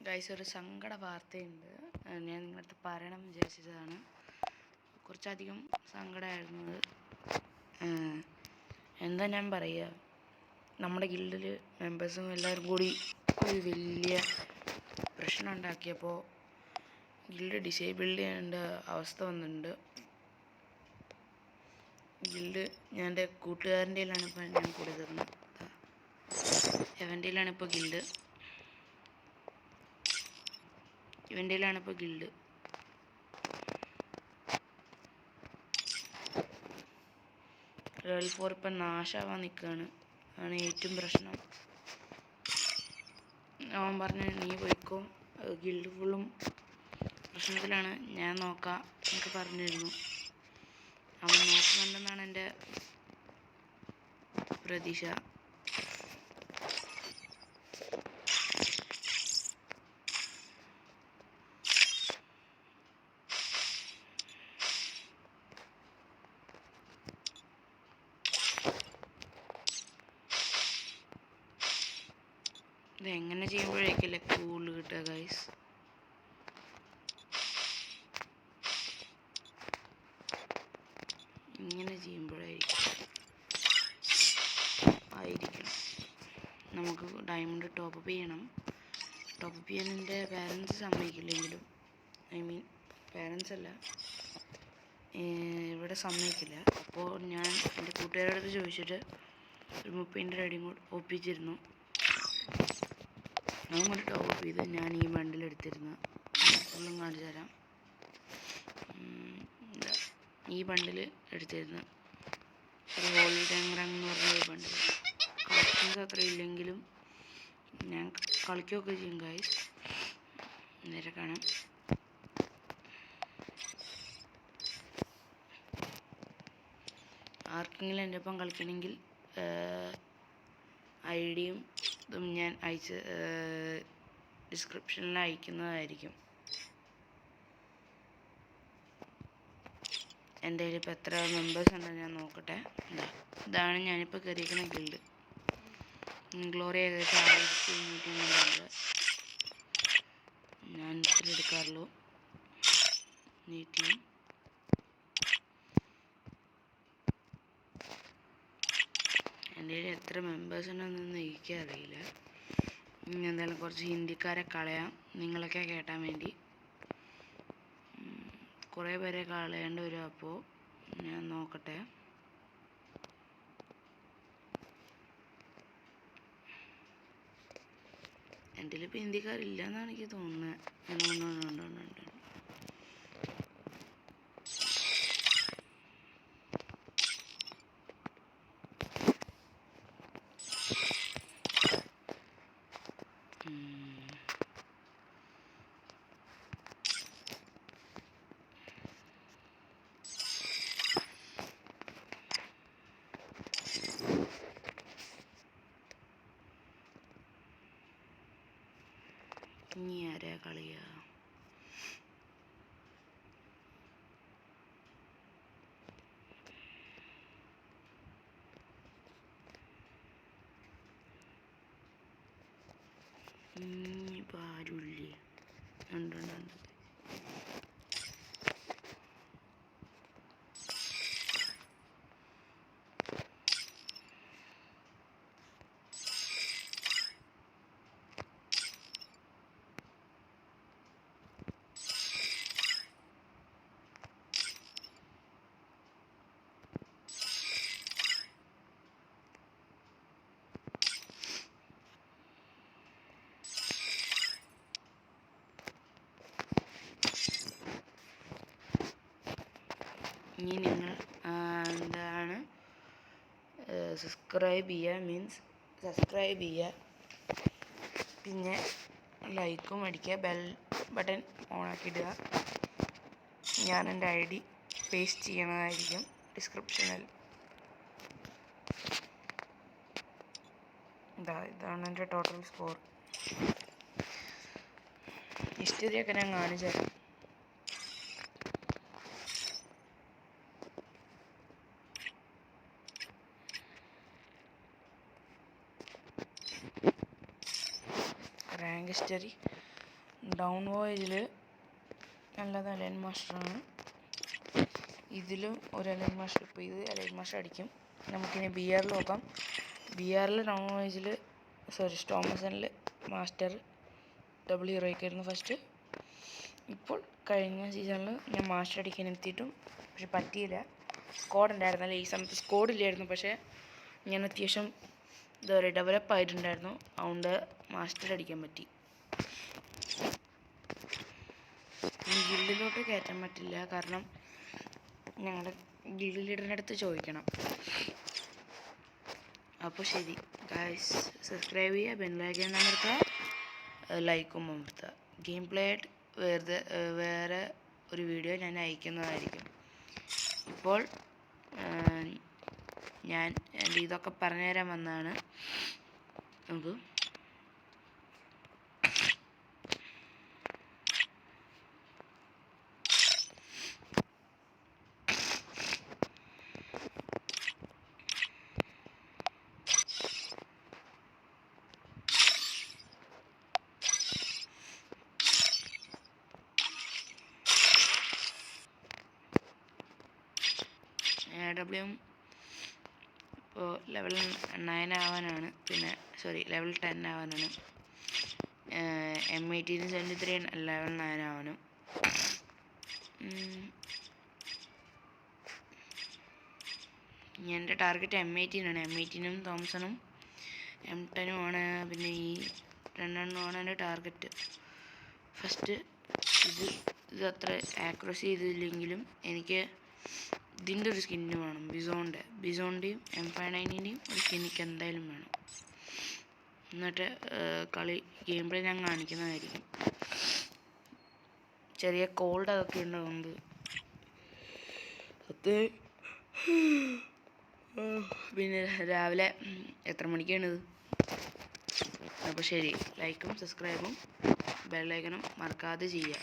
Guys, ഒരു സങ്കട വാർത്തയുണ്ട്. ഞാൻ നിങ്ങളുടെ അടുത്ത് പറയണം വിചാരിച്ചതാണ്. കുറച്ചധികം സങ്കടമായിരുന്നു അത്. എന്താ ഞാൻ പറയുക, നമ്മുടെ ഗിൽഡിൽ മെമ്പേഴ്സും എല്ലാവരും കൂടി ഒരു വലിയ പ്രശ്നം ഉണ്ടാക്കിയപ്പോൾ ഗിൽഡ് ഡിസേബിൾ ചെയ്യേണ്ട അവസ്ഥ വന്നിട്ടുണ്ട്. ഗിൽഡ് ഞാൻ എൻ്റെ കൂട്ടുകാരൻ്റെ ഇപ്പോൾ ഞാൻ കൂടി തരുന്നത്. ഇവൻ്റെയിലാണിപ്പോൾ ഗിൽഡ്. ലെവൽ 4 ഇപ്പം നാശമാവാൻ നിൽക്കുകയാണ്. ആണ് ഏറ്റവും പ്രശ്നം. അവൻ പറഞ്ഞു, നീ പോയിക്കോ, ഗിൽഡ് ഫുള്ളും പ്രശ്നത്തിലാണ്, ഞാൻ നോക്കാം എന്നൊക്കെ പറഞ്ഞിരുന്നു. അവൻ നോക്കുന്നുണ്ടെന്നാണ് എൻ്റെ പ്രതീക്ഷ. ഇതെങ്ങനെ ചെയ്യുമ്പോഴേക്കല്ലേ കൂടുതൽ കിട്ടുക ഗൈസ്? ഇങ്ങനെ ചെയ്യുമ്പോഴായിരിക്കണം. നമുക്ക് ഡയമണ്ട് ടോപ്പപ്പ് ചെയ്യണം. ടോപ്പപ്പ് ചെയ്യാൻ എൻ്റെ പാരൻസ് സമ്മതിക്കില്ലെങ്കിലും, പാരൻസ് അല്ല, ഇവിടെ സമ്മതിക്കില്ല. അപ്പോൾ ഞാൻ എൻ്റെ കൂട്ടുകാരോടൊക്കെ ചോദിച്ചിട്ട് ഒരു 30 റെഡിയും കൂടെ ഒപ്പിച്ചിരുന്നു. അതും കൂടി ടോപ്പപ്പ് ചെയ്ത് ഞാൻ ഈ ബണ്ടിൽ എടുത്തിരുന്നു. ഫുള്ളും കാണിച്ചു തരാം. ഈ ബണ്ടിൽ എടുത്തിരുന്നു. ഒരു ഹോളി ടാങ്കറങ് എന്ന് പറഞ്ഞൊരു ബണ്ടിൽ. കളക്ഷൻസ് അത്ര ഇല്ലെങ്കിലും ഞാൻ കളിക്കുകയൊക്കെ ചെയ്യും ഗൈസ്. നേരെ കാണാം. ആർക്കെങ്കിലും എൻ്റെ ഒപ്പം കളിക്കണമെങ്കിൽ ഐഡിയും ഇതും ഞാൻ ഡിസ്ക്രിപ്ഷനിൽ അയക്കുന്നതായിരിക്കും. എൻ്റെ കയ്യിൽ ഇപ്പോൾ എത്ര മെമ്പേഴ്സ് ഉണ്ടെന്ന് ഞാൻ നോക്കട്ടെ. ഇതാണ് ഞാനിപ്പോൾ കയറിയിരിക്കുന്ന ഗിൽഡ്. ഗ്ലോറി ഏകദേശം 1500 ഞാൻ ഇത്ര എടുക്കാറുള്ളൂ. നീറ്റിയും എൻ്റെ കയ്യിൽ എത്ര മെമ്പേഴ്സ് ഉണ്ടെന്നൊന്നും എനിക്കറിയില്ല. എന്തായാലും കുറച്ച് ഹിന്ദിക്കാരെ കളയാം, നിങ്ങളൊക്കെ കേട്ടാൻ വേണ്ടി. കുറേ പേരെ കളയേണ്ടി വരും. അപ്പോൾ ഞാൻ നോക്കട്ടെ. എൻ്റെ കയ്യിൽ ഇപ്പോൾ ഹിന്ദിക്കാരില്ല എന്നാണ് എനിക്ക് തോന്നുന്നത്. ഉണ്ട്. ഇനി ആരാ കളിയാ? ഇനിയിപ്പോൾ ആരുമില്ലേ? ഉണ്ട്. ഇനി നിങ്ങൾ എന്താണ് സബ്സ്ക്രൈബ് ചെയ്യുക, പിന്നെ ലൈക്കും അടിക്കുക, ബെൽ ബട്ടൺ ഓണാക്കിയിടുക. ഞാൻ എൻ്റെ ID പേസ്റ്റ് ചെയ്യണതായിരിക്കും ഡിസ്ക്രിപ്ഷനിൽ. ഇതാണ് എൻ്റെ ടോട്ടൽ സ്കോർ. ഹിസ്റ്ററിയൊക്കെ ഞാൻ കാണിച്ചു തരാം. റാങ്ക് ഹിസ്റ്ററി ഡൗൺ വോയേജിൽ നല്ലത് അലൈൻ മാസ്റ്ററാണ്. ഇതിലും ഒരു അലൈൻ മാസ്റ്റർ, ഇപ്പോൾ ഇത് അലൈൻ മാസ്റ്റർ അടിക്കും. നമുക്കിനി BR നോക്കാം. BR ഡൗൺ വോയേജിൽ സ്റ്റോമസണിൽ മാസ്റ്റർ ഡബിൾ ഹീറോയ്ക്കായിരുന്നു ഫസ്റ്റ്. ഇപ്പോൾ കഴിഞ്ഞ സീസണിൽ ഞാൻ മാസ്റ്റർ അടിക്കാൻ എത്തിയിട്ടും പക്ഷെ പറ്റിയില്ല. സ്കോഡ് ഉണ്ടായിരുന്നല്ലോ ഈ സമയത്ത്, സ്കോഡ് ഇല്ലായിരുന്നു. പക്ഷേ ഞാൻ അത്യാവശ്യം എന്താ പറയുക ഡെവലപ്പ് ആയിട്ടുണ്ടായിരുന്നു. അതുകൊണ്ട് മാസ്റ്റർ അടിക്കാൻ പറ്റി. ഗിൽഡിലോട്ട് കയറ്റാൻ പറ്റില്ല, കാരണം ഞങ്ങളുടെ ഗിൽഡ് ലീഡറിൻ്റെ അടുത്ത് ചോദിക്കണം. അപ്പോൾ ശരി ഗായ്സ്, സബ്സ്ക്രൈബ് ചെയ്യുക, ബെല്ലൈക്കൺ അമർത്തുക, ലൈക്കും അമർത്തുക. ഗെയിം പ്ലേ ആയിട്ട് വേറെ ഒരു വീഡിയോ ഞാൻ അയക്കുന്നതായിരിക്കും. ഇപ്പോൾ ഞാൻ ഇതൊക്കെ പറഞ്ഞുതരാൻ വന്നതാണ്. നമുക്ക് AW ഇപ്പോൾ ലെവൽ 9 ആവാനാണ്, പിന്നെ ലെവൽ 10 ആവാനാണ്. M18 73 ലെവൽ 9 ആവാനും. എൻ്റെ ടാർഗറ്റ് M18 ആണ്. M18 തോംസണും M10 ആണ്. പിന്നെ ഈ രണ്ടെണ്ണമാണ് എൻ്റെ ടാർഗറ്റ്. ഫസ്റ്റ് ഇത് അത്ര ആക്യുറസി ചെയ്തില്ലെങ്കിലും എനിക്ക് ഇതിൻ്റെ ഒരു സ്കിന്ന് വേണം. ബിസോണിൻ്റെയും M59ൻ്റെയും ഒരു സ്കിൻ എനിക്ക് എന്തായാലും വേണം. എന്നിട്ട് ഗെയിം പ്ലേ ഞാൻ കാണിക്കുന്നതായിരിക്കും. ചെറിയ കോൾഡ് അതൊക്കെ ഉണ്ടാകുന്നത്. പിന്നെ രാവിലെ എത്ര മണിക്കാണിത്? അപ്പോൾ ശരി, ലൈക്കും സബ്സ്ക്രൈബും ബെല്ലൈക്കനും മറക്കാതെ ചെയ്യുക.